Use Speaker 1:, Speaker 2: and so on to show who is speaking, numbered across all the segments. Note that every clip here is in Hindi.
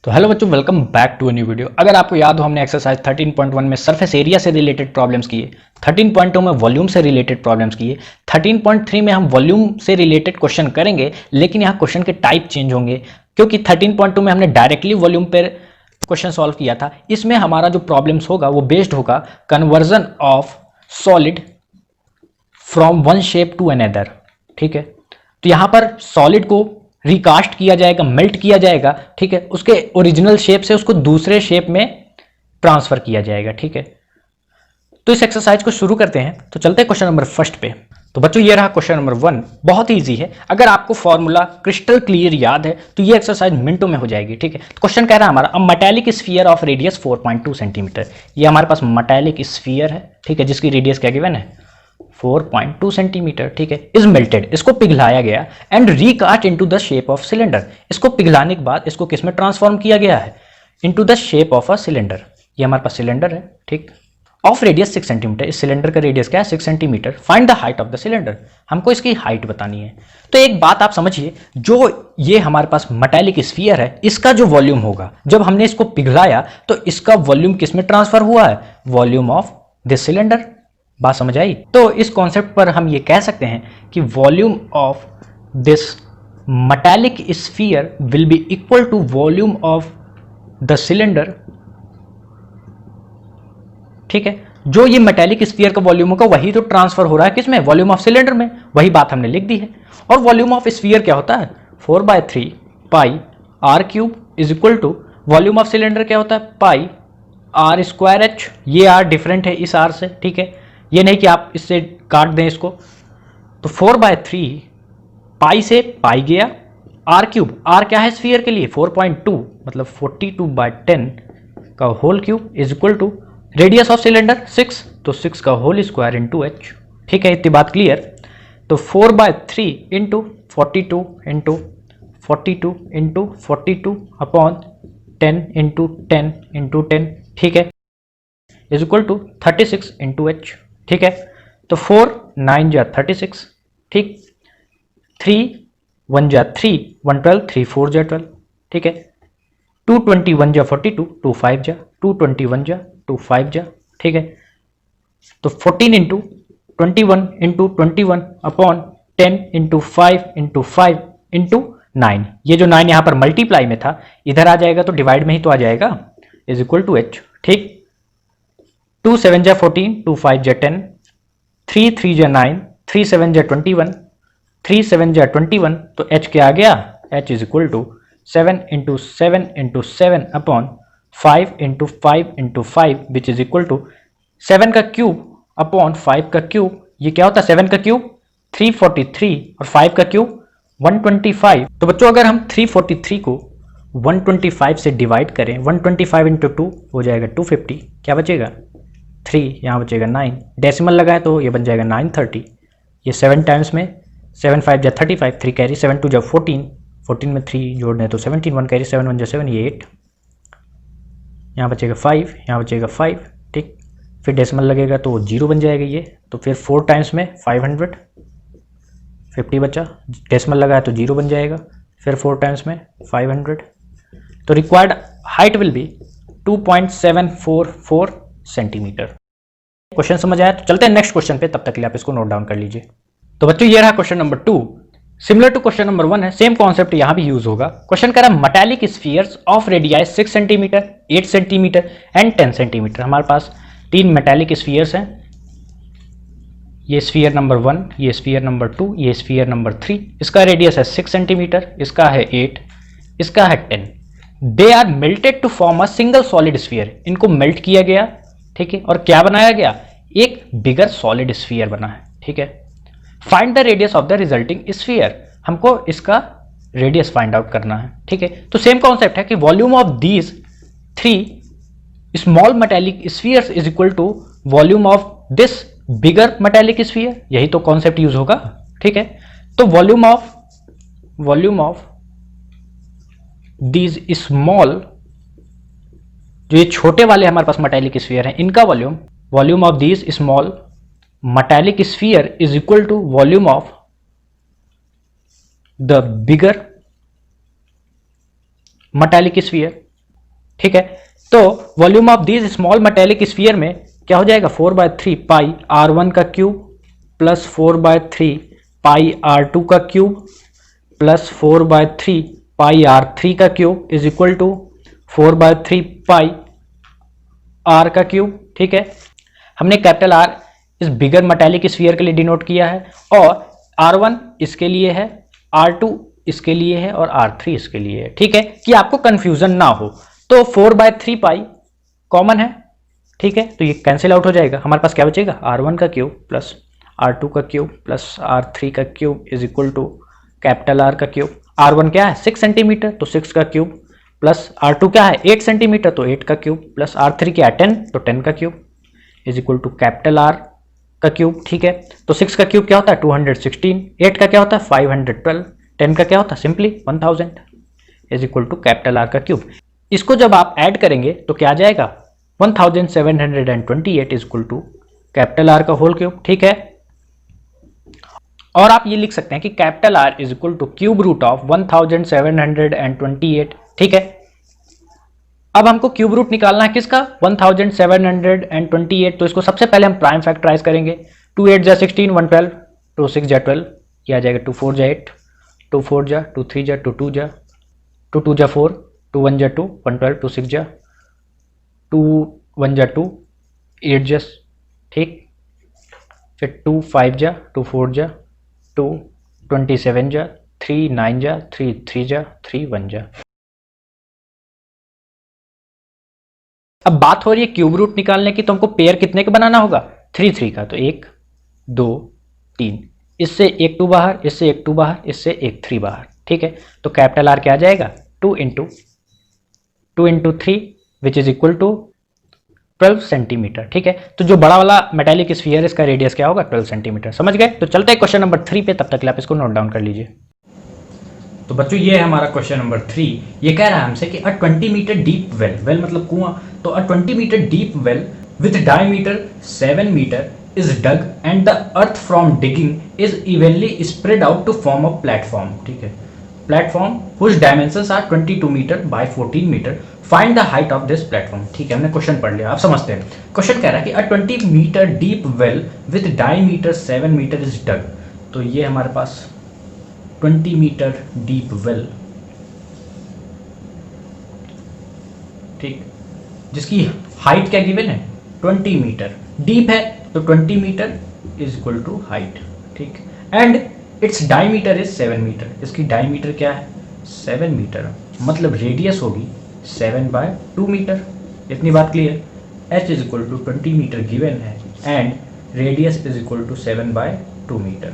Speaker 1: तो हेलो बच्चों, welcome back to a new video. अगर आपको याद हो, हमने एक्सरसाइज 13.1 में सरफेस एरिया से रिलेटेड प्रॉब्लम्स किए, 13.2 में वॉल्यूम से रिलेटेड प्रॉब्लम्स किए, 13.3 में हम वॉल्यूम से रिलेटेड क्वेश्चन करेंगे, लेकिन यहाँ क्वेश्चन के टाइप चेंज होंगे क्योंकि 13.2 में हमने डायरेक्टली वॉल्यूम पर क्वेश्चन सॉल्व किया था। इसमें हमारा जो प्रॉब्लम्स होगा वो बेस्ड होगा conversion of solid from one shape to another. ठीक है, तो यहाँ पर सॉलिड को रिकास्ट किया जाएगा, मेल्ट किया जाएगा। ठीक है, उसके ओरिजिनल शेप से उसको दूसरे शेप में ट्रांसफर किया जाएगा। ठीक है, तो इस एक्सरसाइज को शुरू करते हैं। तो चलते हैं क्वेश्चन नंबर फर्स्ट पे। तो बच्चों ये रहा क्वेश्चन नंबर 1, बहुत ही इजी है। अगर आपको फॉर्मूला क्रिस्टल क्लियर याद है तो ये एक्सरसाइज मिनटों में हो जाएगी। ठीक है, तो क्वेश्चन कह रहा है हमारा अ metallic sphere of radius 4.2 centimetre. ये हमारे पास मेटालिक स्फीयर है, ठीक है, जिसकी रेडियस क्या गिवन है 4.2 सेंटीमीटर। ठीक है, इज मेल्टेड, इसको पिघलाया गया and recast into the shape of cylinder. इसको पिघलाने के बाद इसको किस में ट्रांसफॉर्म किया गया है, into the shape of a cylinder. ये हमारे पास सिलेंडर है, ठीक, ऑफ रेडियस 6 सेंटीमीटर। इस सिलेंडर का रेडियस क्या है 6 centimetre. Find the height of the cylinder, हमको इसकी हाइट बतानी है। तो एक बात आप समझिए, जो ये हमारे पास मेटालिक स्फीयर है, इसका जो वॉल्यूम होगा जब हमने इसको पिघलाया तो इसका वॉल्यूम किस में ट्रांसफर हुआ है, वॉल्यूम ऑफ दिस सिलेंडर। बात समझ आई? तो इस कॉन्सेप्ट पर हम ये कह सकते हैं कि volume of this metallic sphere will be equal to volume of the cylinder. ठीक है, जो ये मेटालिक स्फीयर का वॉल्यूम होगा वही तो ट्रांसफर हो रहा है किसमें, वॉल्यूम ऑफ सिलेंडर में। वही बात हमने लिख दी है। और वॉल्यूम ऑफ स्फीयर क्या होता है 4/3 pi R cube is equal to volume of cylinder क्या होता है पाई आर स्क्वायर एच। ये आर डिफरेंट है इस आर से। ठीक है, ये नहीं कि आप इससे काट दें इसको। तो 4/3 पाई से पाई गया, आर क्यूब, आर क्या है स्फीयर के लिए 4.2 मतलब 42/10 का whole cube is equal to radius of cylinder 6, तो 6 का होल स्क्वायर इंटू एच। ठीक है, इतनी बात क्लियर। तो 4/3 into 42 into 42 into 42 upon 10 into 10 into 10, ठीक है, is equal to 36 into H. ठीक है, तो 4 9 जा 36, ठीक, 3 1 जा 3 1 12 3 4 जा 12। ठीक है, 221 जा 42 2 5 जा 221 जा 2 5 जा। ठीक है, तो 14 into 21 into 21 upon 10 into 5 into 5 into 9। ये जो 9 यहाँ पर मल्टीप्लाई में था इधर आ जाएगा तो डिवाइड में ही तो आ जाएगा, इज इक्वल टू एच। ठीक, 2 7 जा 14 2 5 जा 10 3 3 जा 9 3 7 जा 21 3 7 जा 21, तो h क्या आ गया, h is equal to 7 into 7 into 7 upon 5 into 5 into 5 which is equal to 7 का क्यूब अपॉन 5 का क्यूब। ये क्या होता है 7 का क्यूब 343 और 5 का क्यूब 125। तो बच्चों अगर हम 343 को 125 से डिवाइड करें, 125 इंटू 2 हो जाएगा 250, क्या बचेगा 3, यहाँ बचेगा 9, डेसिमल लगाए तो ये बन जाएगा 930। ये 7 टाइम्स में 7 5 जा 35, 3 कैरी 7 2 जा 14, 14 में 3 जोड़ने हैं तो 17, 1 कैरी 7 1 जा 7, ये 8, यहाँ बचेगा 5, यहाँ बचेगा 5। ठीक, फिर डेसिमल लगेगा तो 0 बन जाएगा ये, तो फिर 4 टाइम्स में 500 50 बचा, डेसिमल लगाया तो 0 बन जाएगा, फिर 4 टाइम्स में 500। तो required height will B 2.744 centimetre. Question समझ आया? तो चलते हैं नेक्स्ट क्वेश्चन पे, तब तक के लिए आप इसको नोट डाउन कर लीजिए। तो बच्चों ये रहा question number 2, similar to question number 1 है, सेम कॉन्सेप्ट यहां भी यूज होगा। क्वेश्चन कह रहा है metallic spheres of radii 6 centimetre 8 centimetre and 10 centimetre. हमारे पास 3 मेटालिक स्फीयर्स हैं, ये स्फीयर नंबर 1, ये स्फीयर नंबर 2, ये स्फीयर नंबर 3। इसका रेडियस है 6 सेंटीमीटर, इसका है 8, इसका है 10। They are melted to form a single solid sphere. इनको मेल्ट किया गया, ठीक है, और क्या बनाया गया, एक बिगर सॉलिड स्फीयर बना है। ठीक है, find the radius of the resulting sphere, हमको इसका रेडियस फाइंड आउट करना है। ठीक है, तो सेम कॉन्सेप्ट है कि volume of these 3 small metallic spheres is equal to volume of this bigger metallic sphere, यही तो कॉन्सेप्ट यूज होगा। ठीक है, तो वॉल्यूम ऑफ दीज स्मॉल, जो ये छोटे वाले हमारे पास मेटालिक स्फीयर हैं, इनका volume of these small metallic sphere is equal to volume of the bigger metallic sphere. ठीक है। तो volume of this small metallic sphere में क्या हो जाएगा, 4/3 पाई R1 का क्यूब प्लस 4/3 पाई R2 का क्यूब प्लस 4/3 पाई R3 का cube is equal to 4/3 pi R का क्यूब। ठीक है, हमने कैपिटल R इस बिगर मेटेलिक स्फीयर के लिए डिनोट किया है, और R1 इसके लिए है, R2 इसके लिए है, और R3 इसके लिए है। ठीक है, कि आपको कंफ्यूजन ना हो। तो 4/3 पाई कॉमन है, ठीक है, तो ये कैंसिल आउट हो जाएगा। हमारे पास क्या बचेगा, R1 का क्यूब प्लस R2 का क्यूब प्लस R3 का cube is equal to capital R का क्यूब। R1 क्या है 6 सेंटीमीटर, तो 6 का क्यूब प्लस R2 क्या है 8 सेंटीमीटर, तो 8 का क्यूब प्लस R3 क्या है 10, तो 10 का cube is equal to capital R का क्यूब। ठीक है, तो 6 का क्यूब क्या होता है 216, 8 का क्या होता है 512, 10 का क्या होता है simply 1000 is equal to capital R का क्यूब। इसको जब आप ऐड करेंगे तो क्या आ जाएगा 1728 is equal to capital R का होल क्यूब। ठीक है, और आप ये लिख सकते हैं कि capital R is equal to cube root of 1728। ठीक है, अब हमको क्यूब रूट निकालना है किसका 1728, तो इसको सबसे पहले हम प्राइम फैक्टराइज करेंगे। 2 8 जा 16, 1 12, 2 6 जा 12, ये आ जाएगा 2 4 जा 8, 2 4 जा 2 3 जा 2 2 जा 2 2 जा 4, 2 1 जा 2, 1 12, 2 6 जा 2 1 जा 2, 8 जा, ठीक, फिर 2 5 जा 2 4 जा 2 27 जा 3 9 जा 3 3 जा 3 1 जा। अब बात हो रही है क्यूब रूट निकालने की, तो हमको पेयर कितने का बनाना होगा 3 3 का, तो 1 2 3, इससे एक 2 बाहर, इससे एक 2 बाहर, इससे एक 3 बाहर। ठीक है, तो कैपिटल R क्या आ जाएगा 2 into 3 which is equal to 12 centimetre. ठीक है, तो जो बड़ा वाला मेटेलिक स्फीयर है इसका रेडियस क्या होगा 12 सेंटीमीटर। समझ गए, तो चलते हैं क्वेश्चन नंबर 3 पे, तब तक आप इसको नोट डाउन कर लीजिए। तो बच्चों ये है हमारा क्वेश्चन नंबर 3। ये कह रहा है हमसे कि a 20 metre deep well, well मतलब कुआं, तो a 20 metre deep well with diameter 7 metre is dug and the earth from digging is evenly spread out to form a platform। ठीक है, platform whose dimensions are 22 metre by 14 metre, find the height of this platform। ठीक है, हमने क्वेश्चन पढ़ लिया, आप समझते हैं। क्वेश्चन कह रहा है कि a 20 metre deep well with diameter 7 metre is dug, तो ये हमारे पास 20 मीटर डीप वेल, ठीक, जिसकी हाइट क्या गिवन है 20 मीटर, डीप है तो 20 meter is equal to height. ठीक, and its diameter is 7 meter, इसकी डायमीटर क्या है 7 मीटर, मतलब रेडियस होगी 7/2 मीटर। इतनी बात clear. h is equal to 20 meter given है and radius is equal to 7/2 meter.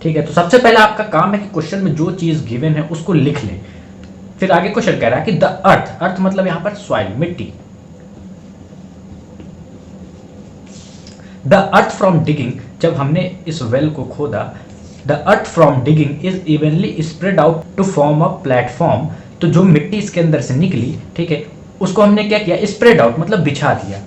Speaker 1: ठीक है, तो सबसे पहले आपका काम है कि क्वेश्चन में जो चीज गिवन है उसको लिख लें। फिर आगे क्वेश्चन कह रहा है कि द अर्थ, अर्थ मतलब यहां पर सॉइल, मिट्टी, द अर्थ फ्रॉम डिगिंग, जब हमने इस वेल को खोदा, the earth from digging is evenly spread out to form a platform, तो जो मिट्टी इसके अंदर से निकली, ठीक है, उसको हमने क्या किया स्प्रेड आउट मतलब बिछा दिया,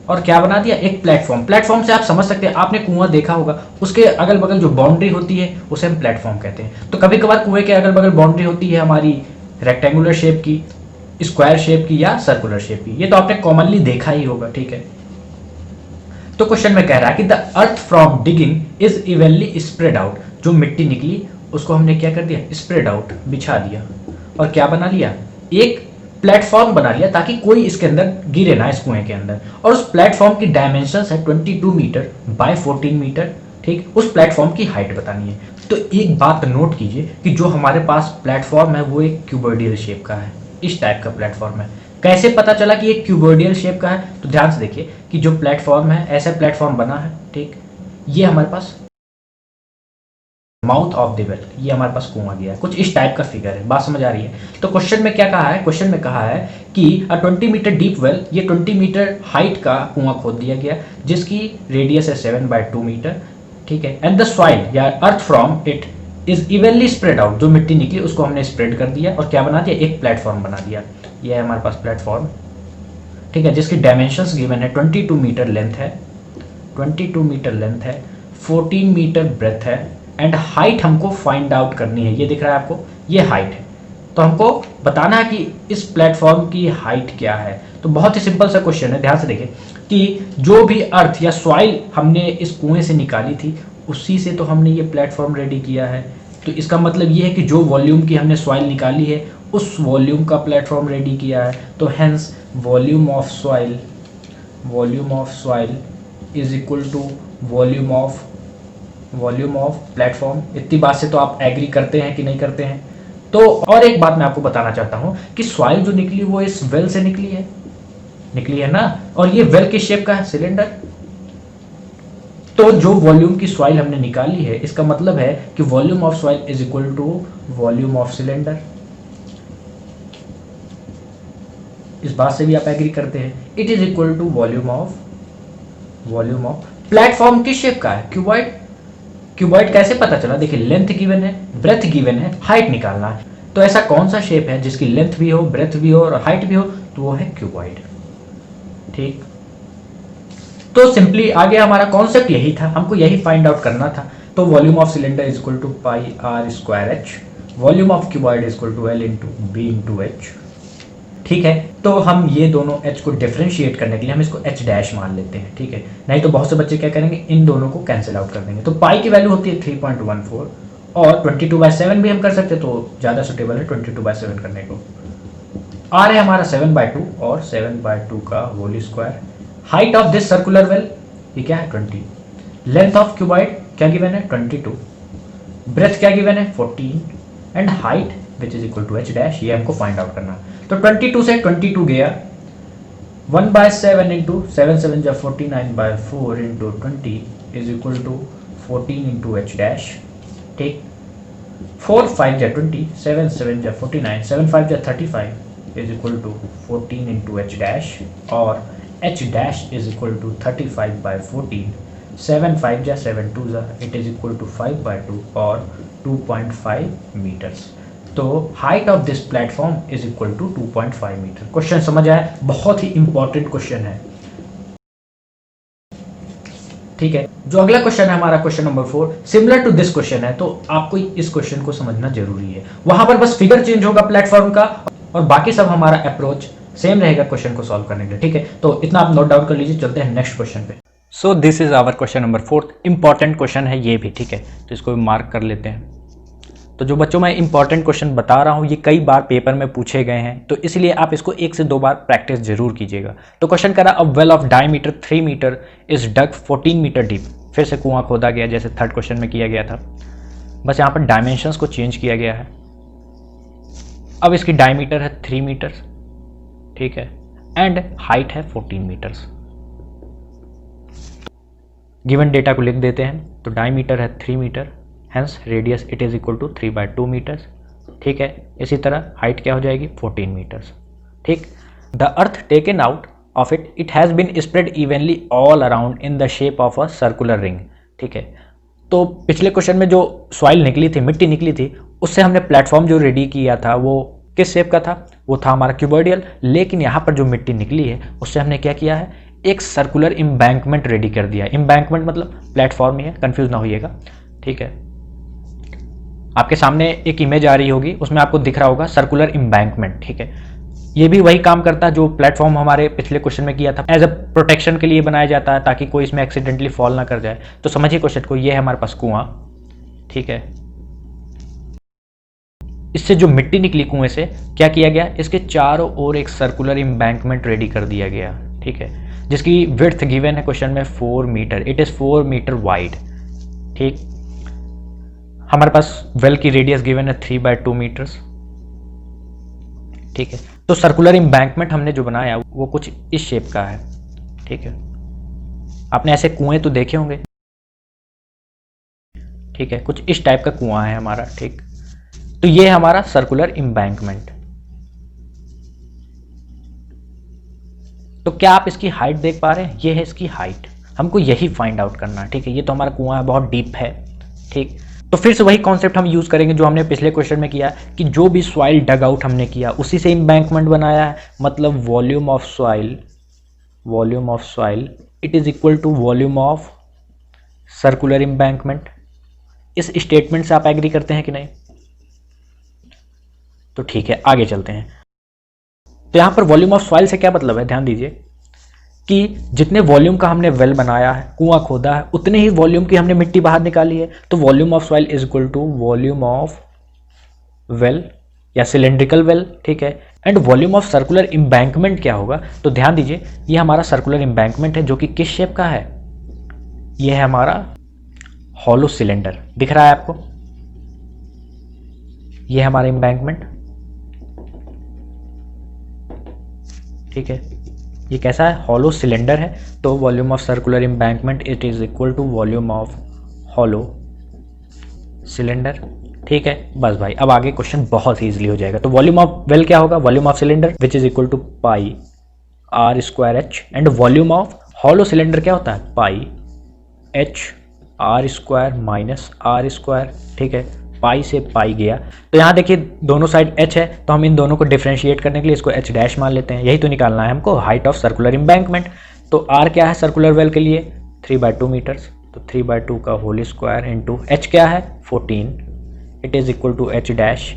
Speaker 1: और क्या बना दिया एक प्लेटफॉर्म। प्लेटफॉर्म से आप समझ सकते हैं, आपने कुआं देखा होगा, उसके अगल बगल जो बाउंड्री होती है उसे हम प्लेटफॉर्म कहते हैं। तो कभी कभार कुएं के अगल बगल बाउंड्री होती है हमारी रेक्टेंगुलर शेप की, स्क्वायर शेप की या सर्कुलर शेप की, ये तो आपने कॉमनली देखा ही होगा। ठीक है, तो क्वेश्चन में कह रहा है कि the earth from digging is evenly spread out, जो मिट्टी निकली उसको हमने क्या कर दिया स्प्रेड आउट, बिछा दिया, और क्या बना लिया एक प्लेटफॉर्म बना लिया, ताकि कोई इसके अंदर गिरे ना इस कुएं के अंदर। और उस प्लेटफॉर्म की डायमेंशंस है 22 मीटर बाय 14 मीटर। ठीक, उस प्लेटफॉर्म की हाइट बतानी है। तो एक बात नोट कीजिए कि जो हमारे पास प्लेटफॉर्म है वो एक क्यूबोइडल शेप का है, इस टाइप का प्लेटफॉर्म है। कैसे पता चला कि ये क्यूबोइडल शेप का है, तो ध्यान से देखिए कि जो प्लेटफॉर्म है ऐसा प्लेटफॉर्म बना है। ठीक, ये हमारे पास माउथ ऑफ द वेल, ये हमारे पास कुआं गया है, कुछ इस टाइप का फिगर है। बात समझ आ रही है। तो क्वेश्चन में क्या कहा है, क्वेश्चन में कहा है कि अ 20 मीटर डीप वेल, ये 20 मीटर हाइट का कुआं खोद दिया गया जिसकी रेडियस है 7/2 मीटर। ठीक है, एंड द सॉइल या earth from it is evenly spread out, जो मिट्टी निकली उसको हमने स्प्रेड कर दिया और क्या बना दिया एक प्लेटफॉर्म बना दिया। ये है हमारे पास प्लेटफॉर्म। ठीक है, जिसकी डायमेंशंस गिवन है 22 मीटर लेंथ है, 22 मीटर लेंथ है, 14 मीटर ब्रेथ है, एंड हाइट हमको फाइंड आउट करनी है। ये दिख रहा है आपको, ये हाइट है, तो हमको बताना है कि इस प्लेटफॉर्म की हाइट क्या है। तो बहुत ही सिंपल सा क्वेश्चन है, ध्यान से देखें कि जो भी अर्थ या सॉइल हमने इस कुएं से निकाली थी उसी से तो हमने ये प्लेटफॉर्म रेडी किया है। तो इसका मतलब ये है कि जो वॉल्यूम की हमने सॉइल निकाली है उस वॉल्यूम का प्लेटफॉर्म रेडी किया है। तो hence volume of soil is equal to volume of platform. इतनी बात से तो आप एग्री करते हैं कि नहीं करते हैं। तो और एक बात मैं आपको बताना चाहता हूं कि सॉइल जो निकली वो इस वेल से निकली है ना, और ये वेल किस शेप का है, सिलेंडर। तो जो वॉल्यूम की सॉइल हमने निकाली है इसका मतलब है कि volume of soil is equal to volume of cylinder. इस बात से भी आप एग्री करते हैं। It is equal to volume of platform किस शेप का है, क्यूबॉइड कैसे पता चला, देखिए लेंथ गिवन है, ब्रेथ गिवन है, हाइट निकालना है। तो ऐसा कौन सा शेप है जिसकी लेंथ भी हो, ब्रेथ भी हो और हाइट भी हो, तो वो है क्यूबॉइड। ठीक, तो सिंपली आगे हमारा कॉन्सेप्ट यही था, हमको यही फाइंड आउट करना था। तो volume of cylinder is equal to pi R square H, volume of cuboid is equal to L into B into H. ठीक है, तो हम ये दोनों h को डिफरेंशिएट करने के लिए हम इसको h डैश मान लेते हैं। ठीक है, नहीं तो बहुत से बच्चे क्या करेंगे, इन दोनों को कैंसिल आउट कर देंगे। तो पाई की वैल्यू होती है 3.14 और 22/7 भी हम कर सकते हैं, तो ज़्यादा सुटेबल है 22/7 करने को। r है हमारा 7/2 और 7/2 का whole square. Height of this circular well ये क्या है 20। लेंथ ऑफ क्यूबॉइड क्या गिवन है 22। ब्रेथ क्या गिवन है 14 and height which is equal to h dash, ये हमको फाइंड आउट करना। तो 22 से 22 गया, 1/7 इंटू 7 7 जा 49/4 into 20 is equal to 14 into h dash. ठीक, 4 5 जा 20, 7 7 जा 49, 7 5 जा 35 is equal to 14 into h dash, और h dash is equal to 35/14, 7 5 जा 7 2 जा, इट इज इक्वल टू 5/2 और 2.5 मीटर्स। तो height of this platform is equal to 2.5 metre. Question समझ आया, बहुत ही इंपॉर्टेंट क्वेश्चन है। ठीक है, जो अगला क्वेश्चन है हमारा question number 4 similar to this question है, तो आपको इस क्वेश्चन को समझना जरूरी है। वहां पर बस फिगर चेंज होगा प्लेटफॉर्म का और बाकी सब हमारा अप्रोच सेम रहेगा क्वेश्चन को सॉल्व करने के लिए। ठीक है, तो इतना आप नोट डाउन कर लीजिए, चलते हैं नेक्स्ट क्वेश्चन पे। So this is our question number 4, important question है ये भी। ठीक है, तो इसको मार्क कर लेते हैं। तो जो बच्चों मैं इंपॉर्टेंट क्वेश्चन बता रहा हूँ ये कई बार पेपर में पूछे गए हैं, तो इसलिए आप इसको 1 से 2 बार प्रैक्टिस जरूर कीजिएगा। तो क्वेश्चन कह रहा a well of diameter 3 metre is dug 14 metre deep. फिर से कुआं खोदा गया जैसे थर्ड क्वेश्चन में किया गया था, बस यहाँ पर डायमेंशंस को चेंज किया गया है। अब इसकी डायमीटर है 3 मीटर, ठीक है, एंड हाइट है 14 मीटर्स। गिवन डेटा को लिख देते हैं। तो डायमीटर है 3 metre, hence radius it is equal to 3/2 metres. ठीक है, इसी तरह हाइट क्या हो जाएगी 14 मीटर्स। ठीक, the earth taken out of it has been spread evenly all around in the shape of a circular ring. ठीक है, तो पिछले क्वेश्चन में जो सॉइल निकली थी, मिट्टी निकली थी, उससे हमने प्लेटफॉर्म जो रेडी किया था वो किस शेप का था, वो था हमारा क्यूबॉइडियल। लेकिन यहाँ पर जो मिट्टी निकली है उससे हमने क्या किया है, एक सर्कुलर इम्बैंकमेंट रेडी कर दिया है। इम्बैंकमेंट मतलब प्लेटफॉर्म ही है, कंफ्यूज ना होइएगा। ठीक है, आपके सामने एक इमेज आ रही होगी, उसमें आपको दिख रहा होगा सर्कुलर इम्बैंकमेंट। ठीक है, ये भी वही काम करता है जो प्लेटफॉर्म हमारे पिछले क्वेश्चन में किया था। एज अ प्रोटेक्शन के लिए बनाया जाता है ताकि कोई इसमें एक्सीडेंटली फॉल ना कर जाए। तो समझिए क्वेश्चन को, ये है हमारे पास कुआं। ठीक है, इससे जो मिट्टी निकली कुएं से क्या किया गया, इसके चारों ओर एक सर्कुलर इम्बैंकमेंट रेडी कर दिया गया। ठीक है, जिसकी विड्थ गिवन है क्वेश्चन में 4 metre, it is 4 metre wide. ठीक, हमारे पास वेल की रेडियस गिवन है 3/2 मीटर्स। ठीक है, तो सर्कुलर इम्बैंकमेंट हमने जो बनाया वो कुछ इस शेप का है। ठीक है, आपने ऐसे कुएं तो देखे होंगे। ठीक है, कुछ इस टाइप का कुआं है हमारा। ठीक, तो ये है हमारा सर्कुलर इम्बैंकमेंट। तो क्या आप इसकी हाइट देख पा रहे हैं, ये है इसकी हाइट, हमको यही फाइंड आउट करना है। ठीक है, ये तो हमारा कुआं है, बहुत डीप है। ठीक, तो फिर से वही कॉन्सेप्ट हम यूज करेंगे जो हमने पिछले क्वेश्चन में किया कि जो भी सॉइल डग आउट हमने किया उसी से इम्बैंकमेंट बनाया है। मतलब volume of soil it is equal to volume of circular embankment. इस स्टेटमेंट से आप एग्री करते हैं कि नहीं? तो ठीक है, आगे चलते हैं। तो यहाँ पर वॉल्यूम ऑफ सॉइल से क्या मतलब है, ध्यान दीजिए कि जितने वॉल्यूम का हमने वेल बनाया है, कुआं खोदा है, उतने ही वॉल्यूम की हमने मिट्टी बाहर निकाली है। तो volume of soil is equal to volume of well या सिलेंड्रिकल वेल, ठीक है। And volume of circular embankment क्या होगा, तो ध्यान दीजिए ये हमारा सर्कुलर इम्बैंकमेंट है जो कि किस शेप का है, ये है हमारा हॉलो सिलेंडर, दिख रहा है आपको, ये है हमारा इम्बैंकमेंट, ठीक है। ये कैसा है, हॉलो सिलेंडर है। तो volume of circular embankment it is equal to volume of hollow cylinder, ठीक है। बस भाई, अब आगे क्वेश्चन बहुत ईजिली हो जाएगा। तो वॉल्यूम ऑफ वेल क्या होगा, volume of cylinder which is equal to pi R square H, and volume of hollow cylinder क्या होता है, pi H R square minus R square, ठीक है। पाई से पाई गया, तो यहाँ देखिए दोनों साइड h है, तो हम इन दोनों को डिफरेंशिएट करने के लिए इसको h डैश मान लेते हैं। यही तो निकालना है हमको, हाइट ऑफ सर्कुलर इम्बैंकमेंट। तो r क्या है सर्कुलर वेल के लिए, 3/2 मीटर्स, तो 3/2 का होल स्क्वायर इंटू h क्या है 14, it is equal to h dash.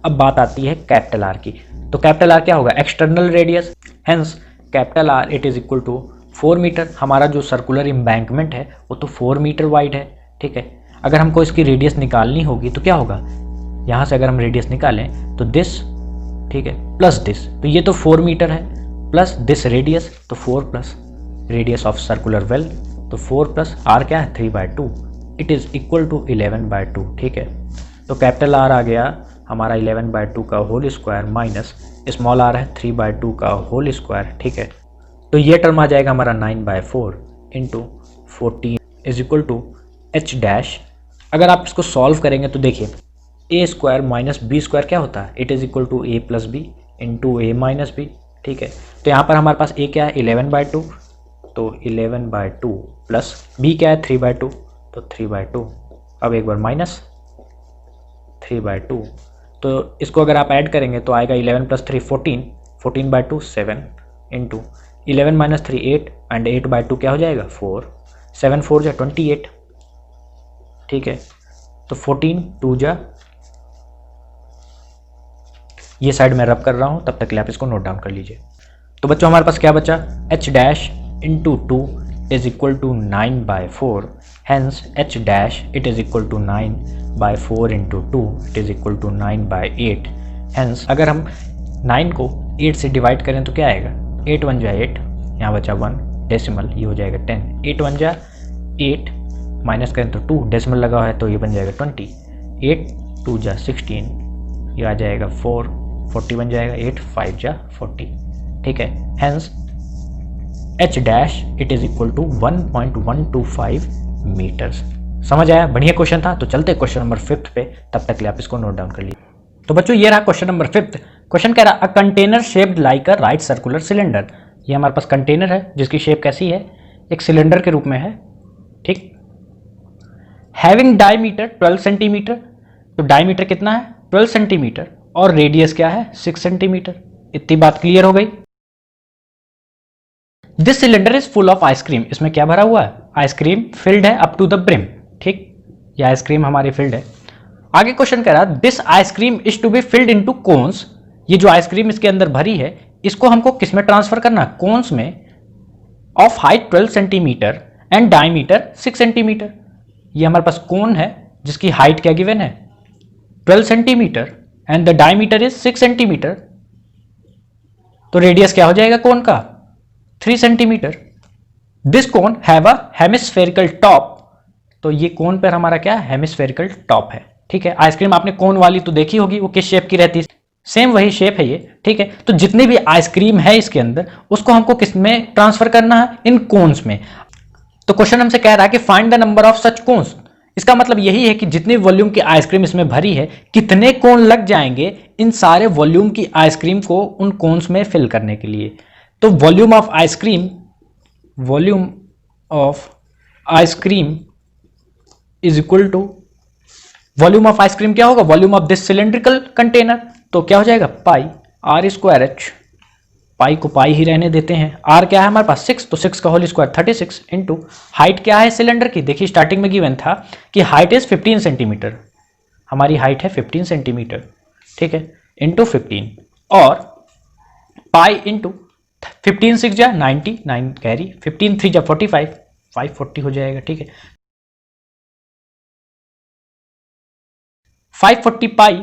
Speaker 1: अब बात आती है कैपिटल R की, तो कैपिटल R क्या होगा, external radius, hence capital R it is equal to 4 metre. हमारा जो सर्कुलर इम्बैंकमेंट है वो तो 4 मीटर वाइड है, ठीक है। अगर हमको इसकी रेडियस निकालनी होगी तो क्या होगा, यहाँ से अगर हम रेडियस निकालें तो दिस, ठीक है, प्लस दिस, तो ये तो 4 मीटर है, प्लस दिस रेडियस, तो 4 plus radius of circular well, तो 4 प्लस R क्या है 3/2, इट इज इक्वल टू 11/2, ठीक है। तो कैपिटल R आ गया हमारा 11/2 का whole square minus small r है 3/2 का होल स्क्वायर, ठीक है। तो ये टर्म आ जाएगा हमारा 9/4 into 14 is equal to h dash. अगर आप इसको सॉल्व करेंगे तो देखिए a square minus B square क्या होता है, it is equal to a plus B into A minus B, ठीक है। तो यहाँ पर हमारे पास a क्या है 11/2, तो 11/2 प्लस b क्या है 3/2, तो 3/2, अब एक बार माइनस 3/2, तो इसको अगर आप ऐड करेंगे तो आएगा 11 प्लस 3 14, 14/2 7 इंटू 11 माइनस 3 8 एंड 8/2 क्या हो जाएगा 4, 7 4 जा 28, ठीक है। तो 14 2 जा, ये साइड में रब कर रहा हूँ, तब तक के लिए आप इसको नोट डाउन कर लीजिए। तो बच्चों हमारे पास क्या बचा, h dash into 2 is equal to 9/4, hence h dash it is equal to 9/4 into 2 it is equal to 9/8, hence अगर हम 9 को 8 से डिवाइड करें तो क्या आएगा, 8 1 जा 8, यहाँ बचा 1 डेसिमल, ये हो जाएगा 10, 8 1 जा 8, माइनस करें तो 2 डेसिमल लगा हुआ है तो ये बन जाएगा 20, 8 2 जा 16, ये आ जाएगा 4, 40 बन जाएगा, 8 5 जा 40, ठीक है। Hence h dash it is equal to 1.125 metres. समझ आया, बढ़िया क्वेश्चन था। तो चलते क्वेश्चन नंबर 5 पे, तब तक के लिए आप इसको नोट डाउन कर लीजिए। तो बच्चों ये रहा क्वेश्चन नंबर 5। क्वेश्चन कह रहा a container shaped like a right circular cylinder. ये हमारे पास कंटेनर है जिसकी शेप कैसी है, एक सिलेंडर के रूप में है, ठीक। हैविंग डायमीटर 12 सेंटीमीटर, तो डायमीटर कितना है 12 सेंटीमीटर, और रेडियस क्या है 6 सेंटीमीटर। इतनी बात क्लियर हो गई। This cylinder is full of ice cream, इसमें क्या भरा हुआ है, आइसक्रीम फिल्ड है अप टू द ब्रिम, ठीक, ये आइसक्रीम हमारी फिल्ड है। आगे क्वेश्चन कह रहा है this ice cream is to be filled into cones, ये जो आइसक्रीम इसके अंदर भरी है इसको हमको किस में ट्रांसफर करना है, कोन्स में, of height 12 centimetre and diameter 6 centimetre. ये हमारे पास कोन है जिसकी हाइट क्या गिवन है 12 centimetre and the diameter is 6 centimetre, तो रेडियस क्या हो जाएगा कोन का 3 centimetre. This cone have a hemispherical top, तो ये कोन पर हमारा क्या हेमिस्फेरिकल टॉप है, ठीक है। आइसक्रीम आपने कोन वाली तो देखी होगी, वो किस शेप की रहती है, सेम वही शेप है ये, ठीक है। तो जितनी भी आइसक्रीम है इसके अंदर उसको हमको किस में ट्रांसफर करना है, इन कोन्स में। तो क्वेश्चन हमसे कह रहा है कि find the number of such cones. इसका मतलब यही है कि जितने वॉल्यूम की आइसक्रीम इसमें भरी है कितने कोन लग जाएंगे इन सारे वॉल्यूम की आइसक्रीम को उन कोन्स में फिल करने के लिए। तो volume of ice cream is equal to volume of ice cream क्या होगा, volume of this cylindrical container, तो क्या हो जाएगा pi R square H, pi को पाई ही रहने देते हैं, आर क्या है हमारे पास 6, तो 6 का होल स्क्वायर 36 इंटू हाइट क्या है सिलेंडर की, देखिए स्टार्टिंग में गिवन था कि हाइट इज 15 सेंटीमीटर, हमारी हाइट है 15 सेंटीमीटर, ठीक है। इंटू 15 और पाई इंटू 15 6 जा 90, 9 कैरी, 15 3 जा 45, 540 हो जाएगा। ठीक है, 540 पाई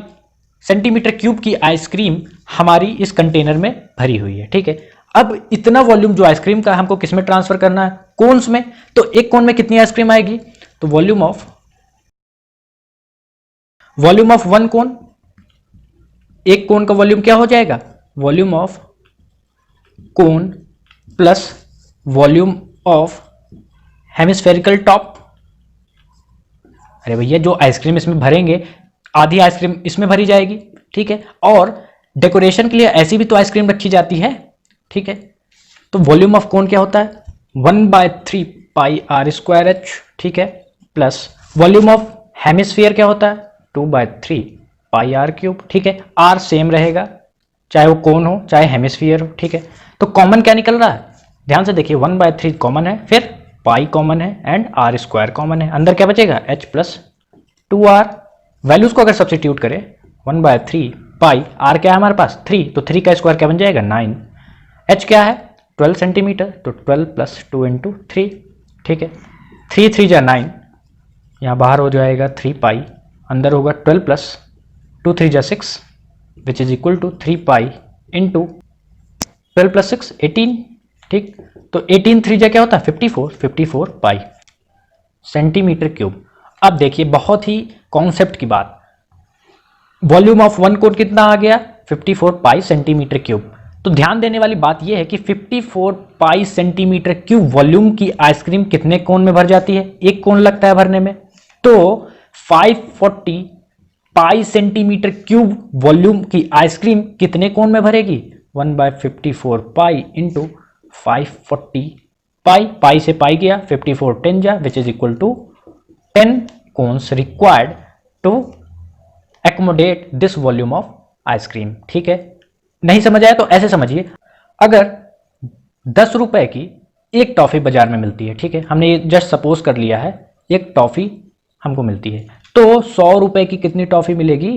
Speaker 1: सेंटीमीटर क्यूब की आइसक्रीम हमारी इस कंटेनर में भरी हुई है। ठीक है, अब इतना वॉल्यूम जो आइसक्रीम का हमको किस में ट्रांसफर करना है, कोन्स में। तो एक कोन में कितनी आइसक्रीम आएगी, तो वॉल्यूम ऑफ वन कोन, एक कोन का वॉल्यूम क्या हो जाएगा, volume of cone plus volume of hemispherical top. अरे भैया, जो आइसक्रीम इसमें भरेंगे आधी आइसक्रीम इसमें भरी जाएगी। ठीक है, और डेकोरेशन के लिए ऐसी भी तो आइसक्रीम रखी जाती है। ठीक है, तो वॉल्यूम ऑफ कोन क्या होता है, 1/3 पाई आर स्क्वायर एच। ठीक है, प्लस वॉल्यूम ऑफ हेमिस्फीयर क्या होता है, 2/3 पाई आर क्यूब। ठीक है, आर सेम रहेगा चाहे वो कोन हो चाहे हेमिस्फीयर हो। ठीक है, तो कॉमन क्या निकल रहा है, ध्यान से देखिए, 1/3 कॉमन है, फिर पाई कॉमन है एंड आर स्क्वायर कॉमन है। अंदर क्या बचेगा, h प्लस 2r। वैल्यूज को अगर सब्सटीट्यूट करें, 1/3 पाई, आर क्या है हमारे पास 3, तो 3 का स्क्वायर क्या बन जाएगा 9, h क्या है 12 सेंटीमीटर, तो 12 प्लस 2 इंटू 3। ठीक है, 3 3 जा 9, यहाँ बाहर हो जाएगा 3 पाई, अंदर होगा 12 प्लस 2 3 जा 6 which is equal to 3 pi into 12 plus 6 18। ठीक, तो 18 3 जा क्या होता है 54 पाई सेंटीमीटर क्यूब। अब देखिए बहुत ही कॉन्सेप्ट की बात, वॉल्यूम ऑफ वन कोन कितना आ गया 54 पाई सेंटीमीटर क्यूब। तो ध्यान देने वाली बात यह है कि 54 पाई सेंटीमीटर क्यूब वॉल्यूम की आइसक्रीम कितने कोन में भर जाती है, एक कोन लगता है भरने में। तो 540 पाई सेंटीमीटर क्यूब वॉल्यूम की आइसक्रीम कितने कोन में भरेगी, 1/54 पाई इंटू 540 पाई, पाई से पाई गया 54 10 जा which is equal to 10 cones required to accommodate this volume of ice cream. ठीक है, नहीं समझ आया तो ऐसे समझिए, अगर 10 रुपए की एक टॉफी बाजार में मिलती है, ठीक है, हमने ये जस्ट सपोज कर लिया है, एक टॉफी हमको मिलती है, तो 100 रुपए की कितनी टॉफी मिलेगी,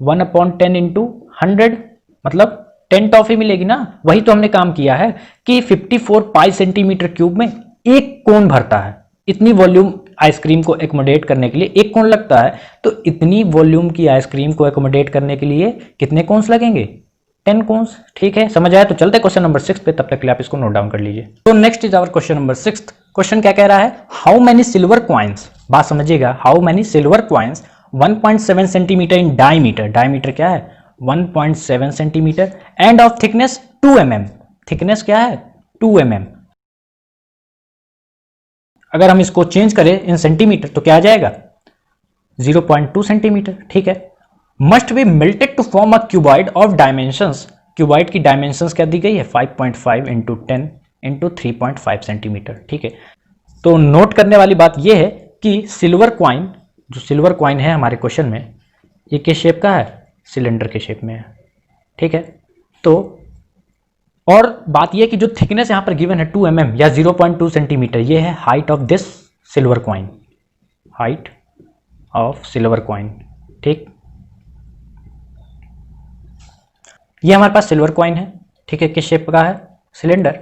Speaker 1: 1/10 इंटू 100, मतलब 10 टॉफी मिलेगी ना। वही तो हमने काम किया है कि 54 पाई सेंटीमीटर क्यूब में एक कोन भरता है, इतनी वॉल्यूम आइसक्रीम को एकोमोडेट करने के लिए एक कोन लगता है, तो इतनी वॉल्यूम की आइसक्रीम को एकोमोडेट करने के लिए कितने कोन्स लगेंगे, 10 कोन्स। ठीक है, समझ आया, तो चलते क्वेश्चन नंबर 6 पे, तब तक के लिए आप इसको नोट डाउन कर लीजिए। तो next is our question number 6। क्वेश्चन क्या कह रहा है, हाउ मेनी सिल्वर क्वाइंस, बात समझिएगा, how many silver coins 1.7 centimetre in diameter, diameter क्या है 1.7 centimetre end of thickness 2 mm, thickness क्या है 2 mm। अगर हम इसको चेंज करें इन सेंटीमीटर तो क्या आ जाएगा 0.2 सेंटीमीटर। ठीक है, must be melted to form a cuboid of dimensions, cuboid की डायमेंशंस क्या दी गई है 5.5 इंटू 10 इंटू 3.5 सेंटीमीटर। ठीक है, तो नोट करने वाली बात यह है कि सिल्वर क्वाइन, जो सिल्वर क्वाइन है हमारे क्वेश्चन में, ये किस शेप का है, सिलेंडर के शेप में है। ठीक है, तो और बात यह कि जो थिकनेस यहां पर गिवन है 2 mm या 0.2 सेंटीमीटर, ये है height of this silver coin, height of silver coin. ठीक, ये हमारे पास सिल्वर क्वाइन है। ठीक है, किस शेप का है, सिलेंडर।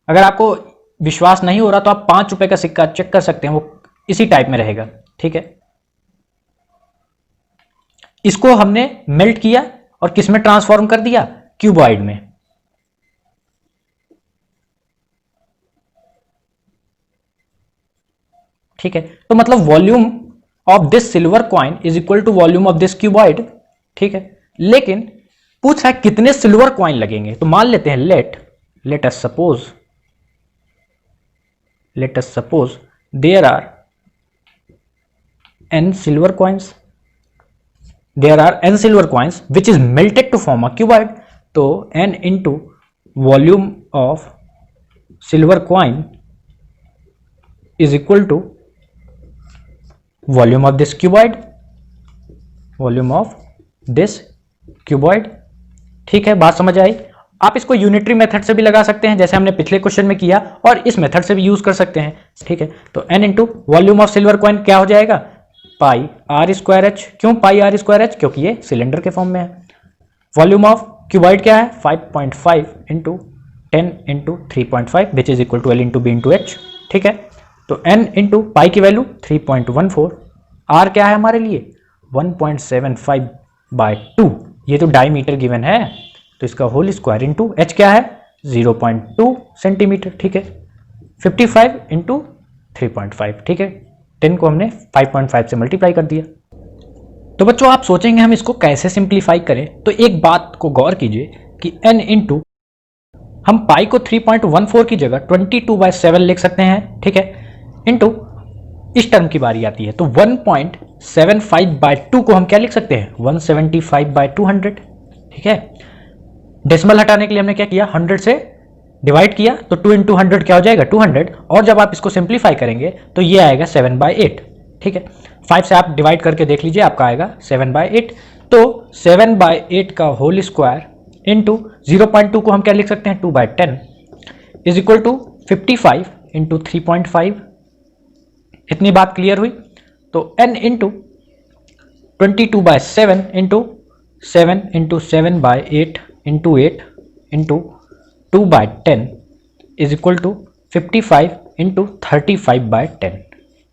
Speaker 1: अगर आपको विश्वास नहीं हो रहा तो आप 5 रुपए का सिक्का चेक कर सकते हैं, वो इसी टाइप में रहेगा। ठीक है, इसको हमने मेल्ट किया और किस में ट्रांसफॉर्म कर दिया, क्यूबॉइड में। ठीक है, तो मतलब volume of this silver coin is equal to volume of this cuboid. ठीक है, लेकिन पूछ रहा है कितने सिल्वर कॉइन लगेंगे, तो मान लेते हैं let us suppose there are n silver coins, there are n silver coins which is melted to form a cuboid, तो n into volume of silver coin is equal to volume of this cuboid, volume of this cuboid। ठीक है, बात समझ आई। आप इसको यूनिटरी मेथड से भी लगा सकते हैं जैसे हमने पिछले क्वेश्चन में किया, और इस मेथड से भी यूज कर सकते हैं। ठीक है, तो n into volume of silver coin क्या हो जाएगा पाई आर स्क्वायर एच। क्यों पाई आर स्क्वायर एच? क्योंकि ये सिलेंडर के फॉर्म में है। वॉल्यूम ऑफ क्यूबॉइड क्या है? 5.5 into 10 into 3.5 which is equal to L into B into H. ठीक है, तो एन इंटू पाई की वैल्यू 3.14, आर क्या है हमारे लिए? 1.75/2। ये तो डायमीटर गिवन है, तो इसका होल स्क्वायर इंटू एच क्या है? 0.2 सेंटीमीटर। ठीक है, 55 इंटू 3.5। ठीक है, 10 को हमने 5.5 से मल्टीप्लाई कर दिया। तो बच्चों आप सोचेंगे हम इसको कैसे सिंप्लीफाई करें, तो एक बात को गौर कीजिए कि n इंटू हम पाई को 3.14 की जगह 22/7 लिख सकते हैं। ठीक है, इंटू इस टर्म की बारी आती है तो 1.75/2 को हम क्या लिख सकते हैं? 175/200। ठीक है, डेसिमल हटाने के लिए हमने क्या किया? 100 से डिवाइड किया, तो 2 इंटू 100 क्या हो जाएगा? 200। और जब आप इसको सिंप्लीफाई करेंगे तो ये आएगा 7/8। ठीक है, 5 से आप डिवाइड करके देख लीजिए, आपका आएगा 7/8। तो 7/8 का होल स्क्वायर इंटू 0.2 को हम क्या लिख सकते हैं? 2/10 इज इक्वल टू 55 इंटू 3.5। इतनी बात क्लियर हुई? तो n into 22/7 into 7 into 7/8 into 8 into 2/10 is equal to 55 into 35/10।